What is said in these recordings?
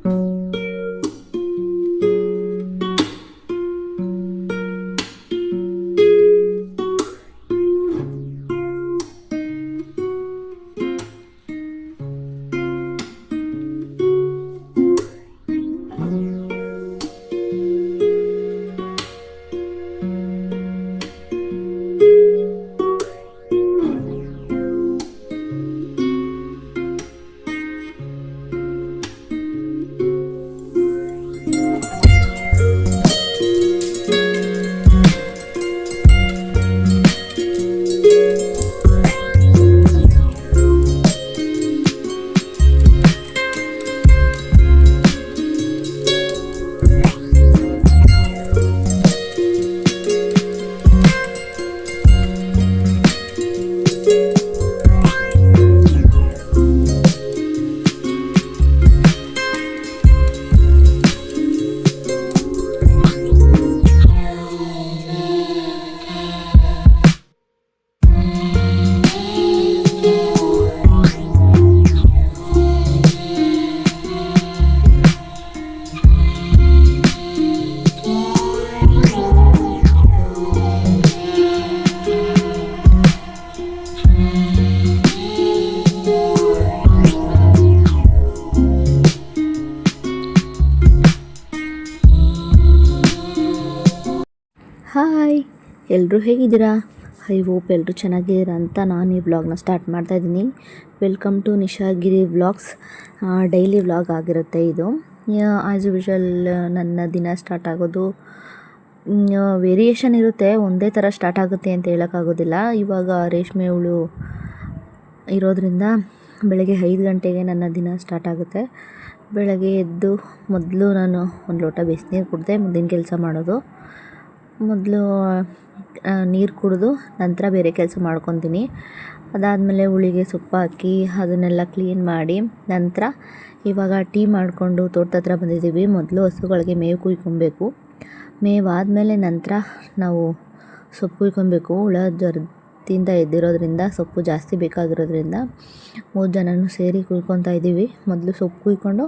Hi, ಎಲ್ಲರೂ ಹೇಗಿದ್ದೀರಾ? I hope ಎಲ್ಲರೂ ಚೆನ್ನಾಗಿದ್ದೀರಾ ಅಂತ ನಾನು ಈ ವ್ಲಾಗ್ನ ಸ್ಟಾರ್ಟ್ ಮಾಡ್ತಾಯಿದ್ದೀನಿ. Welcome to Nishagiri vlogs. Daily vlog ಆಗಿರುತ್ತೆ ಇದು. ಆ್ಯಸ್ ಯೂಶುವಲ್ ನನ್ನ ದಿನ ಸ್ಟಾರ್ಟ್ ಆಗೋದು ವೇರಿಯೇಷನ್ ಇರುತ್ತೆ, ಒಂದೇ ಥರ ಸ್ಟಾರ್ಟ್ ಆಗುತ್ತೆ ಅಂತ ಹೇಳೋಕ್ಕಾಗೋದಿಲ್ಲ. ಇವಾಗ ರೇಷ್ಮೆ ಹುಳು ಇರೋದ್ರಿಂದ ಬೆಳಗ್ಗೆ 5 ಗಂಟೆಗೆ ನನ್ನ ದಿನ ಸ್ಟಾರ್ಟ್ ಆಗುತ್ತೆ. ಬೆಳಗ್ಗೆ ಎದ್ದು ಮೊದಲು ನಾನು ಒಂದು ಲೋಟ ಬಿಸಿನೀರು ಕುಡಿದೆ ಮುಂದಿನ ಕೆಲಸ ಮಾಡೋದು. ಮೊದಲು ನೀರು ಕುಡಿದು ನಂತರ ಬೇರೆ ಕೆಲಸ ಮಾಡ್ಕೊತೀನಿ. ಅದಾದಮೇಲೆ ಹುಳಿಗೆ ಸೊಪ್ಪು ಹಾಕಿ ಅದನ್ನೆಲ್ಲ ಕ್ಲೀನ್ ಮಾಡಿ ನಂತರ ಇವಾಗ ಟೀ ಮಾಡಿಕೊಂಡು ತೋಟದ ಹತ್ರ ಬಂದಿದ್ದೀವಿ. ಮೊದಲು ಹಸುಗಳಿಗೆ ಮೇವು ಕುಯ್ಕೊಬೇಕು. ಮೇವಾದಮೇಲೆ ನಂತರ ನಾವು ಸೊಪ್ಪು ಕುಯ್ಕೊಬೇಕು. ಹುಳ ಜ್ವರದಿಂದ ಎದ್ದಿರೋದ್ರಿಂದ ಸೊಪ್ಪು ಜಾಸ್ತಿ ಬೇಕಾಗಿರೋದ್ರಿಂದ 3 ಜನನೂ ಸೇರಿ ಕುಯ್ಕೊತಾ ಇದ್ದೀವಿ. ಮೊದಲು ಸೊಪ್ಪು ಕುಯ್ಕೊಂಡು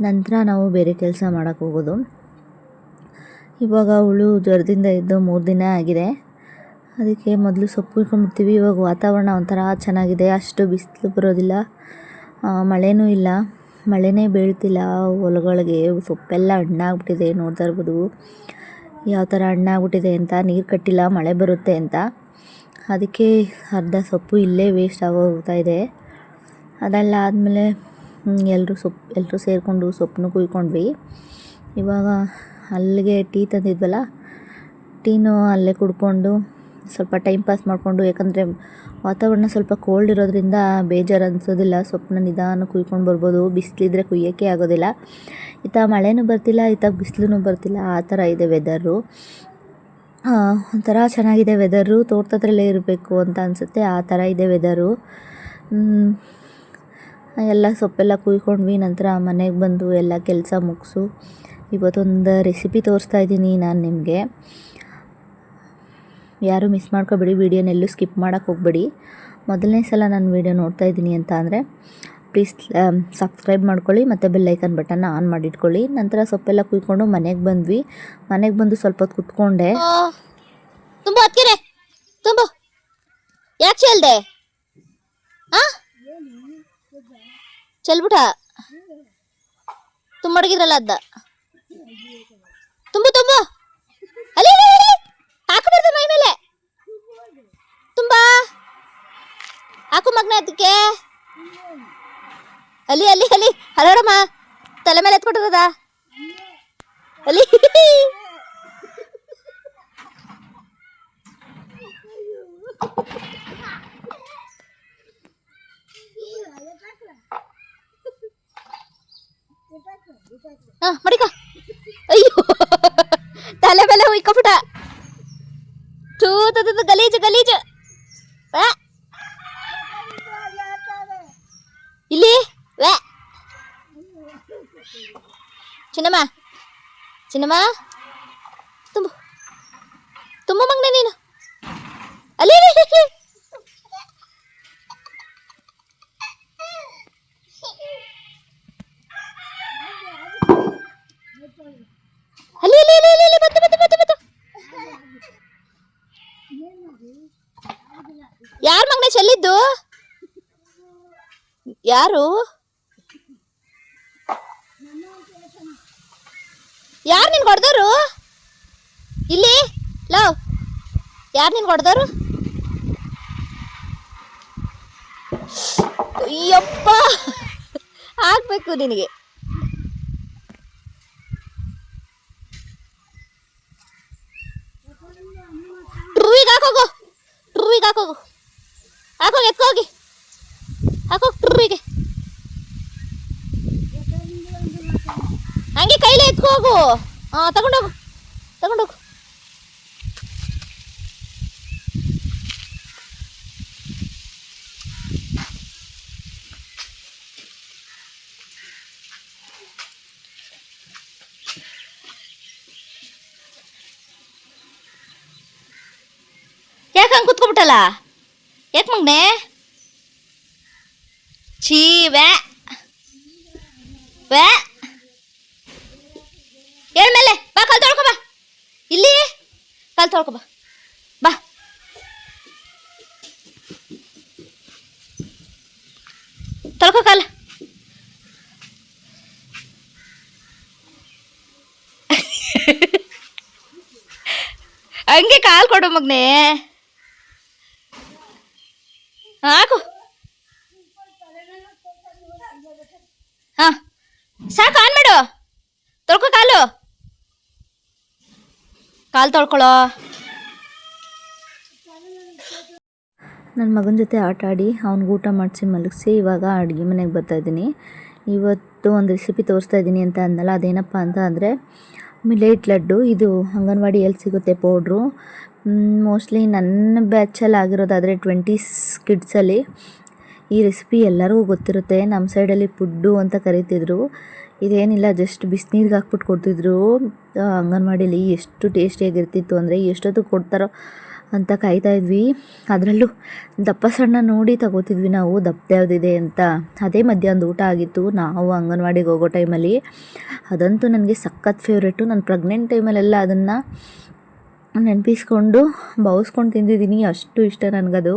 ನಂತರ ನಾವು ಬೇರೆ ಕೆಲಸ ಮಾಡೋಕ್ಕೆ ಹೋಗೋದು. ಇವಾಗ ಹುಳು ಜ್ವರದಿಂದ ಎದ್ದು 3 ದಿನ ಆಗಿದೆ, ಅದಕ್ಕೆ ಮೊದಲು ಸೊಪ್ಪು ಕುಯ್ಕೊಂಡ್ಬಿಡ್ತೀವಿ. ಇವಾಗ ವಾತಾವರಣ ಒಂಥರ ಚೆನ್ನಾಗಿದೆ, ಅಷ್ಟು ಬಿಸಿಲು ಬರೋದಿಲ್ಲ, ಮಳೆನೂ ಇಲ್ಲ, ಮಳೆನೇ ಬೀಳ್ತಿಲ್ಲ. ಹೊಲಗಳಿಗೆ ಸೊಪ್ಪೆಲ್ಲ ಹಣ್ಣಾಗ್ಬಿಟ್ಟಿದೆ, ನೋಡ್ತಾ ಇರ್ಬೋದು ಯಾವ ಥರ ಹಣ್ಣಾಗ್ಬಿಟ್ಟಿದೆ ಅಂತ. ನೀರು ಕಟ್ಟಿಲ್ಲ ಮಳೆ ಬರುತ್ತೆ ಅಂತ, ಅದಕ್ಕೆ ಅರ್ಧ ಸೊಪ್ಪು ಇಲ್ಲೇ ವೇಸ್ಟ್ ಆಗೋಗ್ತಾ ಇದೆ. ಅದೆಲ್ಲ ಆದಮೇಲೆ ಎಲ್ಲರೂ ಸೇರಿಕೊಂಡು ಸೊಪ್ಪನ್ನು ಕುಯ್ಕೊಂಡ್ವಿ. ಇವಾಗ ಅಲ್ಲಿಗೆ ಟೀ ತಂದಿದ್ವಲ್ಲ, ಟೀನೂ ಅಲ್ಲೇ ಕುಡ್ಕೊಂಡು ಸ್ವಲ್ಪ ಟೈಮ್ ಪಾಸ್ ಮಾಡಿಕೊಂಡು, ಯಾಕಂದರೆ ವಾತಾವರಣ ಸ್ವಲ್ಪ ಕೋಲ್ಡ್ ಇರೋದ್ರಿಂದ ಬೇಜಾರು ಅನಿಸೋದಿಲ್ಲ. ಸೊಪ್ಪನ್ನ ನಿಧಾನ ಕುಯ್ಕೊಂಡು ಬರ್ಬೋದು. ಬಿಸಿಲಿದ್ರೆ ಕುಯ್ಯೋಕ್ಕೆ ಆಗೋದಿಲ್ಲ. ಇತ್ತ ಮಳೆನೂ ಬರ್ತಿಲ್ಲ, ಇತ್ತ ಬಿಸಿಲೂ ಬರ್ತಿಲ್ಲ, ಆ ಥರ ಇದೆ ವೆದರು. ಒಂಥರ ಚೆನ್ನಾಗಿದೆ ವೆದರು. ತೋಟದಲ್ಲೇ ಇರಬೇಕು ಅಂತ ಅನಿಸುತ್ತೆ, ಆ ಥರ ಇದೆ ವೆದರು. ಎಲ್ಲ ಸೊಪ್ಪೆಲ್ಲ ಕುಯ್ಕೊಂಡ್ವಿ. ನಂತರ ಮನೆಗೆ ಬಂದು ಎಲ್ಲ ಕೆಲಸ ಮುಗಿಸು ಇವತ್ತೊಂದು ರೆಸಿಪಿ ತೋರಿಸ್ತಾ ಇದ್ದೀನಿ ನಾನು ನಿಮಗೆ. ಯಾರೂ ಮಿಸ್ ಮಾಡ್ಕೊಬೇಡಿ, ವೀಡಿಯೋನೆಲ್ಲೂ ಸ್ಕಿಪ್ ಮಾಡೋಕ್ಕೆ ಹೋಗಬೇಡಿ. ಮೊದಲನೇ ಸಲ ನಾನು ವೀಡಿಯೋ ನೋಡ್ತಾ ಇದ್ದೀನಿ ಅಂತ ಅಂದರೆ ಪ್ಲೀಸ್ ಸಬ್ಸ್ಕ್ರೈಬ್ ಮಾಡ್ಕೊಳ್ಳಿ ಮತ್ತು ಬೆಲ್ಲೈಕನ್ ಬಟನ್ನ ಆನ್ ಮಾಡಿಟ್ಕೊಳ್ಳಿ. ನಂತರ ಸೊಪ್ಪೆಲ್ಲ ಕುಯ್ಕೊಂಡು ಮನೆಗೆ ಬಂದ್ವಿ. ಮನೆಗೆ ಬಂದು ಸ್ವಲ್ಪ ಹೊತ್ತು ಕುತ್ಕೊಂಡೆ. ತುಂಬ ಹತ್ತಿರ ತುಂಬ ಯಾಕೆ ಚೆಲ್ದೆ? ಚೆಲ್ಬಿಟ ತುಂಬ ಅಡಗಿದ್ರಲ್ಲ ಅದ್ದ ತುಂಬು ತುಂಬು ಅಲ್ಲಿ ಹಾಕಬಾರ್ದು ಮೈ ಮೇಲೆ. ತುಂಬಾ ಹಾಕು ಮಗ್ನ ಅದಕ್ಕೆ. ಅಲ್ಲಿ ಅಲ್ಲಿ ಅಲ್ಲಿ ಹಲೋಡಮ್ಮ ತಲೆ ಮೇಲೆ ಎತ್ಕೊಟ್ಟದ ಅಲ್ಲಿ. ಮಡಿಕ. ಅಯ್ಯೋ ತಲೆ ಮೇಲೆ ಹುಯ್ಕೊಬಿಟ. ಚೂತದ ಗಲೀಜು ಗಲೀಜು. ಇಲ್ಲಿ ವ್ಯಾ ಚಿನ್ನಮ್ಮ ಚಿನ್ನಮ್ಮ ತುಂಬು ತುಂಬ ಮಗ್ನೆ ನೀನು ಅಲ್ಲಿ. ಅಲ್ಲಿ ಅಲ್ಲಿ ಅಲ್ಲಿ ಅಲ್ಲಿ ಅಲ್ಲಿ ಬಂತು ಬಂತು ಬಂತು ಬಂತು. ಯಾರ ಮಗನೇ ಚೆಲ್ಲಿದ್ದು? ಯಾರು ಯಾರು ನಿನ್ ಹೊಡೆದವರು ಇಲ್ಲಿ? ಲವ್, ಯಾರು ನಿನ್ ಹೊಡೆದವರು? ಅಯ್ಯಪ್ಪ, ಆಗ್ಬೇಕು ನಿನಗೆ. ಟ್ರೂವಿಗೆ ಹಾಕೋಗು, ಟ್ರೂವಿಗೆ ಹಾಕೋಗು, ಹಾಕೋಗಿ ಎತ್ಕೋಗಿ, ಹಾಕೋಗಿ ಟ್ರೂವಿಗೆ. ಹಂಗೆ ಕೈಲೇ ಎತ್ಕೋಗು. ತಗೊಂಡೋಗು ತಗೊಂಡೋಗು. ಯಾಕೆ ಹಂಗೆ ಕುತ್ಕೊಬಿಟ್ಟಲ್ಲ? ಯಾಕೆ ಮಗ್ನೆ? ಛೀ, ವ್ಯಾ ವ್ಯಾ. ಹೇಳ್ ಮೇಲೆ ಬಾ, ಕಾಲು ತೊಳ್ಕೊ ಬಾ. ಇಲ್ಲಿ ಕಾಲು ತೊಳ್ಕೊ ಬಾ. ಬಾ, ತೊಳ್ಕೊ ಕಾಲು. ಹಂಗೆ ಕಾಲು ಕೊಡು ಮಗ್ನೆ. ಹಾಕು. ಹಾ, ಸಾಕು, ಆನ್ ಮಾಡು. ತೊಳ್ಕೊ ಕಾಲು, ಕಾಲು ತೊಳ್ಕೊಳೋ. ನನ್ನ ಮಗನ ಜೊತೆ ಆಟ ಆಡಿ ಅವ್ನಿಗೆ ಊಟ ಮಾಡಿಸಿ ಮಲಗಿಸಿ ಇವಾಗ ಅಡುಗೆ ಮನೆಗೆ ಬರ್ತಾಯಿದ್ದೀನಿ. ಇವತ್ತು ಒಂದು ರೆಸಿಪಿ ತೋರಿಸ್ತಾ ಇದ್ದೀನಿ ಅಂತ ಅಂದಲ್ಲ, ಅದೇನಪ್ಪ ಅಂತ ಅಂದರೆ ಮಿಲೆಟ್ ಲಡ್ಡು. ಇದು ಅಂಗನವಾಡಿಯಲ್ಲಿ ಸಿಗುತ್ತೆ ಪೌಡ್ರು. ಮೋಸ್ಟ್ಲಿ ನನ್ನ ಬ್ಯಾಚಲ್ಲಿ ಆಗಿರೋದಾದರೆ 20s ಕಿಡ್ಸಲ್ಲಿ ಈ ರೆಸಿಪಿ ಎಲ್ಲರಿಗೂ ಗೊತ್ತಿರುತ್ತೆ. ನಮ್ಮ ಸೈಡಲ್ಲಿ ಪುಡ್ಡು ಅಂತ ಕರಿತಿದ್ರು. ಇದೇನಿಲ್ಲ, ಜಸ್ಟ್ ಬಿಸಿನೀರಿಗೆ ಹಾಕ್ಬಿಟ್ಟು ಕೊಡ್ತಿದ್ರು ಅಂಗನವಾಡಿಯಲ್ಲಿ. ಎಷ್ಟು ಟೇಸ್ಟಿಯಾಗಿರ್ತಿತ್ತು ಅಂದರೆ ಎಷ್ಟೊತ್ತು ಕೊಡ್ತಾರೋ ಅಂತ ಕಾಯ್ತಾ ಇದ್ವಿ. ಅದರಲ್ಲೂ ದಪ್ಪ ಸಣ್ಣ ನೋಡಿ ತಗೋತಿದ್ವಿ ನಾವು, ದಪ್ಪ ಯಾವುದಿದೆ ಅಂತ. ಅದೇ ಮಧ್ಯಾಹ್ನದ ಊಟ ಆಗಿತ್ತು ನಾವು ಅಂಗನವಾಡಿಗೆ ಹೋಗೋ ಟೈಮಲ್ಲಿ. ಅದಂತೂ ನನಗೆ ಸಖತ್ ಫೇವ್ರೇಟು. ನಾನು ಪ್ರೆಗ್ನೆಂಟ್ ಟೈಮಲ್ಲೆಲ್ಲ ಅದನ್ನು ನೆನಪಿಸ್ಕೊಂಡು ಬೌಸ್ಕೊಂಡು ತಿಂದಿದ್ದೀನಿ, ಅಷ್ಟು ಇಷ್ಟ ನನಗದು.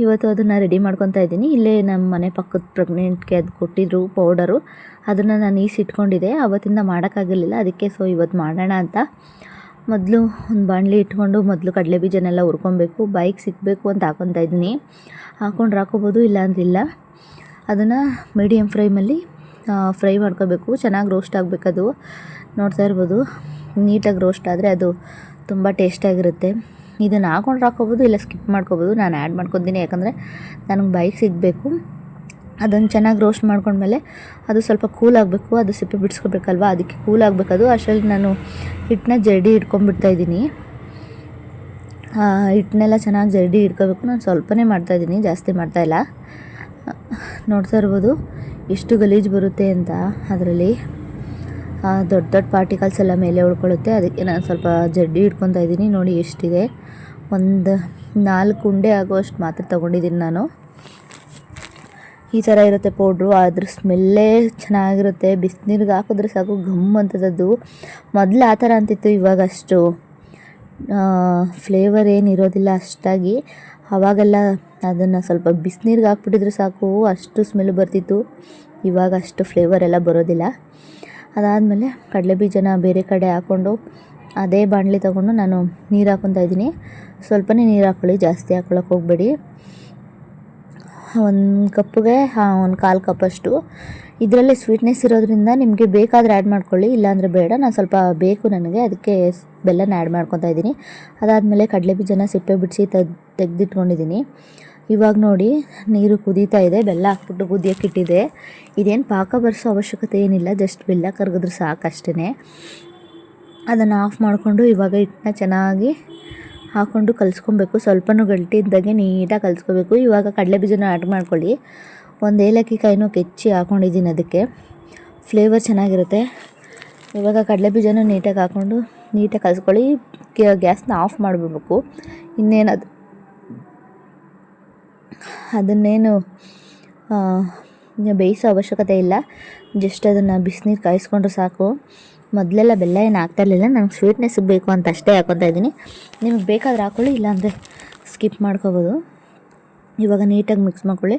ಇವತ್ತು ಅದನ್ನು ರೆಡಿ ಮಾಡ್ಕೊತಾ ಇದ್ದೀನಿ. ಇಲ್ಲೇ ನಮ್ಮ ಮನೆ ಪಕ್ಕದ ಪ್ರೆಗ್ನೆಂಟ್ಗೆ ಅದು ಕೊಟ್ಟಿದ್ರು ಪೌಡರು, ಅದನ್ನು ನಾನು ಇಟ್ಕೊಂಡಿದ್ದೆ. ಅವತ್ತಿಂದ ಮಾಡೋಕ್ಕಾಗಲಿಲ್ಲ, ಅದಕ್ಕೆ ಸೊ ಇವತ್ತು ಮಾಡೋಣ ಅಂತ ಮೊದಲು ಒಂದು ಬಾಣಲಿ ಇಟ್ಕೊಂಡು ಮೊದಲು ಕಡಲೆ ಬೀಜನೆಲ್ಲ ಹುರ್ಕೊಬೇಕು. ಬಾಯಿಗೆ ಸಿಕ್ಕಬೇಕು ಅಂತ ಹಾಕೊತಾ ಇದ್ದೀನಿ. ಹಾಕ್ಕೊಂಡ್ರೆ ಹಾಕೋಬೋದು, ಇಲ್ಲ ಅಂದಿಲ್ಲ. ಅದನ್ನು ಮೀಡಿಯಮ್ ಫ್ಲೇಮಲ್ಲಿ ಫ್ರೈ ಮಾಡ್ಕೋಬೇಕು. ಚೆನ್ನಾಗಿ ರೋಸ್ಟ್ ಆಗಬೇಕದು. ನೋಡ್ತಾ ಇರ್ಬೋದು, ನೀಟಾಗಿ ರೋಸ್ಟ್ ಆದರೆ ಅದು ತುಂಬ ಟೇಸ್ಟಾಗಿರುತ್ತೆ. ಇದನ್ನು ಹಾಕೊಂಡ್ರೆ ಹಾಕೋಬೋದು, ಇಲ್ಲ ಸ್ಕಿಪ್ ಮಾಡ್ಕೋಬೋದು. ನಾನು ಆ್ಯಡ್ ಮಾಡ್ಕೊತೀನಿ, ಯಾಕಂದರೆ ನನಗೆ ಬಾಯಿಗೆ ಸಿಗಬೇಕು. ಅದನ್ನು ಚೆನ್ನಾಗಿ ರೋಸ್ಟ್ ಮಾಡ್ಕೊಂಡ್ಮೇಲೆ ಅದು ಸ್ವಲ್ಪ ಕೂಲ್ ಆಗಬೇಕು. ಅದು ಸಿಪ್ಪೆ ಬಿಡಿಸ್ಕೋಬೇಕಲ್ವ, ಅದಕ್ಕೆ ಕೂಲ್ ಆಗಬೇಕದು. ಅಷ್ಟರಲ್ಲಿ ನಾನು ಹಿಟ್ಟನ್ನ ಜರಡಿ ಇಟ್ಕೊಂಡ್ಬಿಡ್ತಾಯಿದ್ದೀನಿ. ಹಿಟ್ಟನ್ನೆಲ್ಲ ಚೆನ್ನಾಗಿ ಜರಡಿ ಇಟ್ಕೋಬೇಕು. ನಾನು ಸ್ವಲ್ಪನೇ ಮಾಡ್ತಾಯಿದ್ದೀನಿ, ಜಾಸ್ತಿ ಮಾಡ್ತಾಯಿಲ್ಲ. ನೋಡ್ತಾ ಇರ್ಬೋದು ಎಷ್ಟು ಗಲೀಜು ಬರುತ್ತೆ ಅಂತ. ಅದರಲ್ಲಿ ದೊಡ್ಡ ದೊಡ್ಡ ಪಾರ್ಟಿಕಲ್ಸ್ ಎಲ್ಲ ಮೇಲೆ ಉಳ್ಕೊಳ್ಳುತ್ತೆ. ಅದಕ್ಕೆ ನಾನು ಸ್ವಲ್ಪ ಜರಡಿ ಇಟ್ಕೊತಾ ಇದ್ದೀನಿ. ನೋಡಿ ಎಷ್ಟಿದೆ, ಒಂದು 4 ಉಂಡೆ ಆಗುವಷ್ಟು ಮಾತ್ರ ತೊಗೊಂಡಿದ್ದೀನಿ ನಾನು. ಈ ಥರ ಇರುತ್ತೆ ಪೌಡ್ರು. ಅದ್ರ ಸ್ಮೆಲ್ಲೇ ಚೆನ್ನಾಗಿರುತ್ತೆ. ಬಿಸಿನೀರಿಗೆ ಹಾಕಿದ್ರೆ ಸಾಕು ಘಮ್ ಅಂತದದು. ಮೊದಲು ಆ ಥರ ಅಂತಿತ್ತು, ಇವಾಗ ಅಷ್ಟು ಫ್ಲೇವರ್ ಏನಿರೋದಿಲ್ಲ ಅಷ್ಟಾಗಿ. ಆವಾಗೆಲ್ಲ ಅದನ್ನು ಸ್ವಲ್ಪ ಬಿಸಿನೀರಿಗೆ ಹಾಕ್ಬಿಟ್ಟಿದ್ರೆ ಸಾಕು ಅಷ್ಟು ಸ್ಮೆಲ್ ಬರ್ತಿತ್ತು. ಇವಾಗ ಅಷ್ಟು ಫ್ಲೇವರ್ ಎಲ್ಲ ಬರೋದಿಲ್ಲ. ಅದಾದಮೇಲೆ ಕಡಲೆ ಬೀಜನ ಬೇರೆ ಕಡೆ ಹಾಕ್ಕೊಂಡು ಅದೇ ಬಾಣಲಿ ತೊಗೊಂಡು ನಾನು ನೀರು ಹಾಕ್ಕೊತಾ ಇದ್ದೀನಿ. ಸ್ವಲ್ಪನೇ ನೀರು ಹಾಕ್ಕೊಳ್ಳಿ, ಜಾಸ್ತಿ ಹಾಕ್ಕೊಳಕ್ಕೆ ಹೋಗಬೇಡಿ. ಒಂದು ಕಪ್ಪಿಗೆ 1/4 ಕಪ್ಪಷ್ಟು. ಇದರಲ್ಲೇ ಸ್ವೀಟ್ನೆಸ್ ಇರೋದ್ರಿಂದ ನಿಮಗೆ ಬೇಕಾದರೆ ಆ್ಯಡ್ ಮಾಡ್ಕೊಳ್ಳಿ, ಇಲ್ಲಾಂದರೆ ಬೇಡ. ನಾನು ಸ್ವಲ್ಪ ಬೇಕು ನನಗೆ, ಅದಕ್ಕೆ ಬೆಲ್ಲನ ಆ್ಯಡ್ ಮಾಡ್ಕೊತಾ ಇದ್ದೀನಿ. ಅದಾದಮೇಲೆ ಕಡಲೆ ಬೀಜನ ಸಿಪ್ಪೆ ಬಿಡಿಸಿ ತೆಗೆದಿಟ್ಕೊಂಡಿದ್ದೀನಿ. ಇವಾಗ ನೋಡಿ ನೀರು ಕುದೀತಾ ಇದೆ. ಬೆಲ್ಲ ಹಾಕ್ಬಿಟ್ಟು ಕುದಿಯೋಕೆ ಇಟ್ಟಿದೆ. ಇದೇನು ಪಾಕ ಬರೆಸೋ ಅವಶ್ಯಕತೆ ಏನಿಲ್ಲ, ಜಸ್ಟ್ ಬೆಲ್ಲ ಕರಗಿದ್ರೆ ಸಾಕಷ್ಟೇ. ಅದನ್ನು ಆಫ್ ಮಾಡಿಕೊಂಡು ಇವಾಗ ಹಿಟ್ಟನ್ನ ಚೆನ್ನಾಗಿ ಹಾಕ್ಕೊಂಡು ಕಲಿಸ್ಕೊಬೇಕು. ಸ್ವಲ್ಪನೂ ಗಟ್ಟಿ ಇದ್ದಾಗೆ ನೀಟಾಗಿ ಕಲಿಸ್ಕೋಬೇಕು. ಇವಾಗ ಕಡಲೆ ಬೀಜನ ಆ್ಯಡ್ ಮಾಡ್ಕೊಳ್ಳಿ. ಒಂದು ಏಲಕ್ಕಿ ಕಾಯಿನೂ ಕೆಚ್ಚಿ ಹಾಕ್ಕೊಂಡಿದ್ದೀನಿ, ಅದಕ್ಕೆ ಫ್ಲೇವರ್ ಚೆನ್ನಾಗಿರುತ್ತೆ. ಇವಾಗ ಕಡಲೆ ಬೀಜನೂ ನೀಟಾಗಿ ಹಾಕ್ಕೊಂಡು ನೀಟಾಗಿ ಕಲಿಸ್ಕೊಳ್ಳಿ. ಗ್ಯಾಸ್ನ ಆಫ್ ಮಾಡಿಬಿಡ್ಬೇಕು. ಇನ್ನೇನದು ಅದನ್ನೇನು ಬೇಯಿಸೋ ಅವಶ್ಯಕತೆ ಇಲ್ಲ. ಜಸ್ಟ್ ಅದನ್ನು ಬಿಸಿನೀರು ಕಾಯಿಸ್ಕೊಂಡ್ರೆ ಸಾಕು. ಮೊದಲೆಲ್ಲ ಬೆಲ್ಲ ಏನು ಹಾಕ್ತಾ ಇರಲಿಲ್ಲ, ನನಗೆ ಸ್ವೀಟ್ನೆಸ್ ಬೇಕು ಅಂತ ಅಷ್ಟೇ ಹಾಕ್ಕೊತಾ ಇದ್ದೀನಿ. ನಿಮಗೆ ಬೇಕಾದ್ರೆ ಹಾಕ್ಕೊಳ್ಳಿ, ಇಲ್ಲಾಂದರೆ ಸ್ಕಿಪ್ ಮಾಡ್ಕೋಬೋದು. ಇವಾಗ ನೀಟಾಗಿ ಮಿಕ್ಸ್ ಮಾಡ್ಕೊಳ್ಳಿ.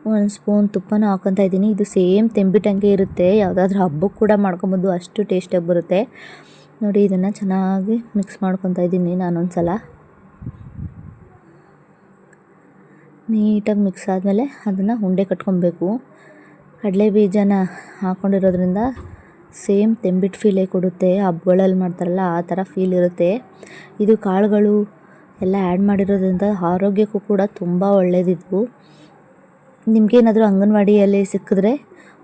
ಒಂದು ಸ್ಪೂನ್ ತುಪ್ಪನೂ ಹಾಕ್ಕೊತಾ ಇದ್ದೀನಿ. ಇದು ಸೇಮ್ ತೆಂಬಿಟ್ಟಂಗೆ ಇರುತ್ತೆ, ಯಾವುದಾದ್ರೂ ಹಬ್ಬಕ್ಕೆ ಕೂಡ ಮಾಡ್ಕೊಬೋದು, ಅಷ್ಟು ಟೇಸ್ಟಾಗಿ ಬರುತ್ತೆ ನೋಡಿ. ಇದನ್ನು ಚೆನ್ನಾಗಿ ಮಿಕ್ಸ್ ಮಾಡ್ಕೊತಾ ಇದ್ದೀನಿ ನಾನೊಂದು ಸಲ. ನೀಟಾಗಿ ಮಿಕ್ಸ್ ಆದಮೇಲೆ ಅದನ್ನು ಉಂಡೆ ಕಟ್ಕೊಬೇಕು. ಕಡಲೆ ಬೀಜನ ಹಾಕ್ಕೊಂಡಿರೋದ್ರಿಂದ ಸೇಮ್ ತೆಂಬಿಟ್ಟು ಫೀಲೇ ಕೊಡುತ್ತೆ. ಹಬ್ಬಗಳಲ್ಲಿ ಮಾಡ್ತಾರಲ್ಲ ಆ ಥರ ಫೀಲ್ ಇರುತ್ತೆ. ಇದು ಕಾಳುಗಳು ಎಲ್ಲ ಆ್ಯಡ್ ಮಾಡಿರೋದ್ರಿಂದ ಆರೋಗ್ಯಕ್ಕೂ ಕೂಡ ತುಂಬ ಒಳ್ಳೆಯದಿದ್ದು. ನಿಮಗೇನಾದರೂ ಅಂಗನವಾಡಿಯಲ್ಲಿ ಸಿಕ್ಕಿದ್ರೆ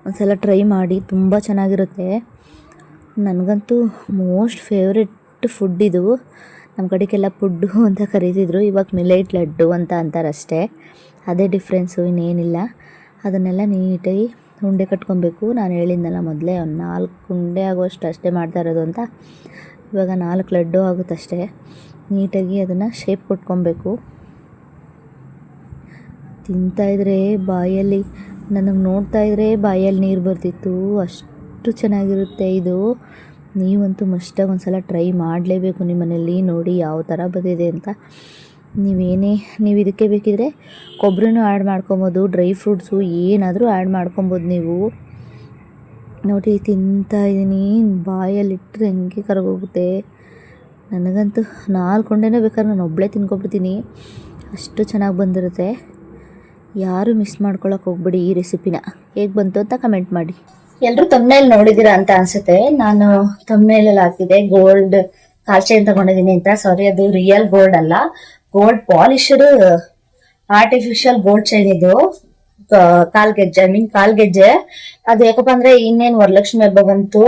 ಒಂದು ಸಲ ಟ್ರೈ ಮಾಡಿ, ತುಂಬ ಚೆನ್ನಾಗಿರುತ್ತೆ. ನನಗಂತೂ ಮೋಸ್ಟ್ ಫೇವ್ರೆಟ್ ಫುಡ್ ಇದು. ನಮ್ಮ ಕಡೆಗೆಲ್ಲ ಪುಡ್ಡು ಅಂತ ಕರೀತಿದ್ರು, ಇವಾಗ ಮಿಲೆಟ್ ಲಡ್ಡು ಅಂತ ಅಂತಾರಷ್ಟೇ, ಅದೇ ಡಿಫ್ರೆನ್ಸು, ಇನ್ನೇನಿಲ್ಲ. ಅದನ್ನೆಲ್ಲ ನೀಟಾಗಿ ಉಂಡೆ ಕಟ್ಕೊಬೇಕು. ನಾನು ಹೇಳಿದ್ನಲ್ಲ ಮೊದಲೇ, ಒಂದು 4 ಉಂಡೆ ಆಗುವಷ್ಟು ಅಷ್ಟೇ ಮಾಡ್ತಾ ಇರೋದು ಅಂತ. ಇವಾಗ 4 ಲಡ್ಡು ಆಗುತ್ತಷ್ಟೇ. ನೀಟಾಗಿ ಅದನ್ನು ಶೇಪ್ ಕೊಟ್ಕೊಬೇಕು. ತಿಂತಾಯಿದ್ರೆ ಬಾಯಲ್ಲಿ, ನನಗೆ ನೋಡ್ತಾಯಿದ್ರೆ ಬಾಯಲ್ಲಿ ನೀರು ಬರ್ತಿತ್ತು, ಅಷ್ಟು ಚೆನ್ನಾಗಿರುತ್ತೆ ಇದು. ನೀವಂತೂ ಮಸ್ಟಾಗಿ ಒಂದು ಸಲ ಟ್ರೈ ಮಾಡಲೇಬೇಕು ನಿಮ್ಮ ಮನೇಲಿ. ನೋಡಿ ಯಾವ ಥರ ಬಂದಿದೆ ಅಂತ. ನೀವು ಇದಕ್ಕೆ ಬೇಕಿದ್ರೆ ಕೊಬ್ಬರಿನೂ ಆ್ಯಡ್ ಮಾಡ್ಕೊಬೋದು, ಡ್ರೈ ಫ್ರೂಟ್ಸು ಏನಾದರೂ ಆ್ಯಡ್ ಮಾಡ್ಕೊಬೋದು ನೀವು. ನೋಡಿ ತಿಂತಾಯಿದ್ದೀನಿ, ಬಾಯಲ್ಲಿಟ್ಟರೆ ಹೆಂಗೆ ಕರಗೋಗುತ್ತೆ. ನನಗಂತೂ 4 ಉಂಡೆನೇ ಬೇಕಾದ್ರೆ ನಾನು ಒಬ್ಬಳೇ ತಿನ್ಕೊಬಿಡ್ತೀನಿ, ಅಷ್ಟು ಚೆನ್ನಾಗಿ ಬಂದಿರುತ್ತೆ. ಯಾರು ಮಿಸ್ ಮಾಡ್ಕೊಳಕ್ಕೆ ಹೋಗ್ಬೇಡಿ ಈ ರೆಸಿಪಿನ. ಹೇಗೆ ಬಂತು ಅಂತ ಕಮೆಂಟ್ ಮಾಡಿ. ಎಲ್ಲರೂ ತಮ್ಮನೇಲಿ ನೋಡಿದ್ದೀರಾ ಅಂತ ಅನಿಸುತ್ತೆ. ನಾನು ತಮ್ಮನೇಲಲ್ಲಿ ಹಾಕಿದೆ ಗೋಲ್ಡ್ ಕಾಲ್ ಚೈನ್ ತಗೊಂಡಿದ್ದೀನಿ ಅಂತ. ಸಾರಿ, ಅದು ರಿಯಲ್ ಗೋಲ್ಡ್ ಅಲ್ಲ, gold polished artificial gold chain ಇದು. ಕಾಲ್ ಗೆಜ್ಜೆ. ಅದು ಯಾಕಪ್ಪ ಅಂದ್ರೆ ಇನ್ನೇನು ವರಲಕ್ಷ್ಮಿ ಹಬ್ಬ ಬಂತು,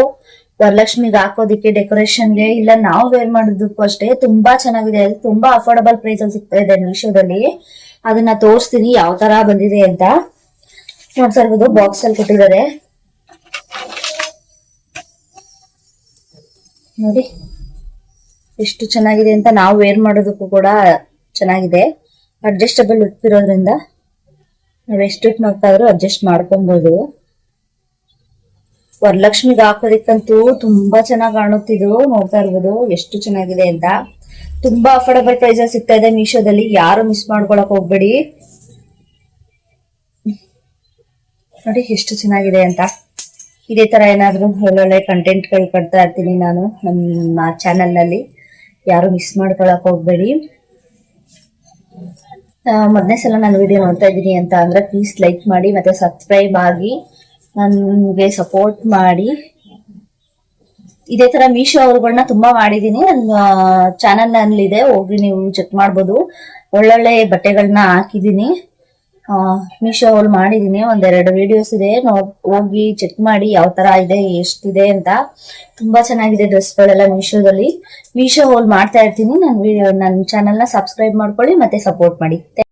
ವರಲಕ್ಷ್ಮಿಗೆ ಹಾಕೋದಿಕ್ಕೆ, ಡೆಕೋರೇಷನ್ಗೆ, ಇಲ್ಲ ನಾವು ವೇರ್ ಮಾಡೋದಕ್ಕೂ ಅಷ್ಟೇ ತುಂಬಾ ಚೆನ್ನಾಗಿದೆ. ಅದು ತುಂಬಾ ಅಫೋರ್ಡಬಲ್ ಪ್ರೈಸ್ ಅಲ್ಲಿ ಸಿಗ್ತಾ ಇದೆ ಮೀಶೋದಲ್ಲಿ. ಅದನ್ನ ತೋರಿಸ್ತೀನಿ ಯಾವ ತರ ಬಂದಿದೆ ಅಂತ. ನೋಡ್ತಾ ಇರ್ಬೋದು, ಬಾಕ್ಸ್ ಅಲ್ಲಿ ಕೊಟ್ಟಿದ್ದಾರೆ ನೋಡಿ ಎಷ್ಟು ಚೆನ್ನಾಗಿದೆ ಅಂತ. ನಾವು ವೇರ್ ಮಾಡೋದಕ್ಕೂ ಕೂಡ ಚೆನ್ನಾಗಿದೆ. ಅಡ್ಜಸ್ಟಬಲ್ ಇರೋದ್ರಿಂದ ನಾವು ಎಷ್ಟಕ್ಕೆ ನೋಡ್ತಾದ್ರೂ ಅಡ್ಜಸ್ಟ್ ಮಾಡ್ಕೊಬಹುದು. ವರಲಕ್ಷ್ಮಿಗೆ ಹಾಕೋದಿಕ್ಕಂತೂ ತುಂಬಾ ಚೆನ್ನಾಗಿ ಕಾಣುತ್ತಿದ್ದು, ನೋಡ್ತಾ ಇರ್ಬೋದು ಎಷ್ಟು ಚೆನ್ನಾಗಿದೆ ಅಂತ. ತುಂಬಾ ಅಫೋರ್ಡಬಲ್ ಪ್ರೈಸ್ ಅಲ್ಲಿ ಸಿಗ್ತಾ ಇದೆ ಮೀಶೋದಲ್ಲಿ. ಯಾರು ಮಿಸ್ ಮಾಡ್ಕೊಳಕ್ ಹೋಗ್ಬೇಡಿ. ನೋಡಿ ಎಷ್ಟು ಚೆನ್ನಾಗಿದೆ ಅಂತ. ಇದೇ ತರ ಏನಾದ್ರು ಒಳ್ಳೊಳ್ಳೆ ಕಂಟೆಂಟ್ಗಳು ಕೊಡ್ತಾ ಇರ್ತೀನಿ ನಾನು ನಮ್ಮ ಚಾನೆಲ್ ನಲ್ಲಿ. ಯಾರು ಮಿಸ್ ಮಾಡ್ಕೊಳಕ್ ಹೋಗ್ಬೇಡಿ. ಮೊದಲನೇ ಸಲ ನಾನು ವಿಡಿಯೋ ನೋಡ್ತಾ ಇದ್ದೀನಿ ಅಂತ ಅಂದ್ರೆ ಪ್ಲೀಸ್ ಲೈಕ್ ಮಾಡಿ, ಮತ್ತೆ ಸಬ್ಸ್ಕ್ರೈಬ್ ಆಗಿ ನನಗೆ ಸಪೋರ್ಟ್ ಮಾಡಿ. ಇದೇ ತರ ಮೀಶೋ ಅವ್ರುಗಳನ್ನ ತುಂಬಾ ಮಾಡಿದೀನಿ, ನನ್ನ ಚಾನೆಲ್ ನಲ್ಲಿ ಇದೆ, ಹೋಗಿ ನೀವು ಚೆಕ್ ಮಾಡ್ಬೋದು. ಒಳ್ಳೊಳ್ಳೆ ಬಟ್ಟೆಗಳನ್ನ ಹಾಕಿದೀನಿ, ಮೀಶೋ ಅವ್ರು ಮಾಡಿದೀನಿ. 1-2 ವಿಡಿಯೋಸ್ ಇದೆ, ಹೋಗಿ ಚೆಕ್ ಮಾಡಿ ಯಾವ ತರ ಇದೆ, ಎಷ್ಟಿದೆ ಅಂತ. ತುಂಬಾ ಚೆನ್ನಾಗಿದೆ ಡ್ರೆಸ್ಗಳೆಲ್ಲ ಮೀಶೋ ಅವ್ರು ಮಾಡ್ತಾ ಇರ್ತೀನಿ. ನನ್ನ ಚಾನೆಲ್ ನ ಸಬ್ಸ್ಕ್ರೈಬ್ ಮಾಡ್ಕೊಳ್ಳಿ, ಮತ್ತೆ ಸಪೋರ್ಟ್ ಮಾಡಿ.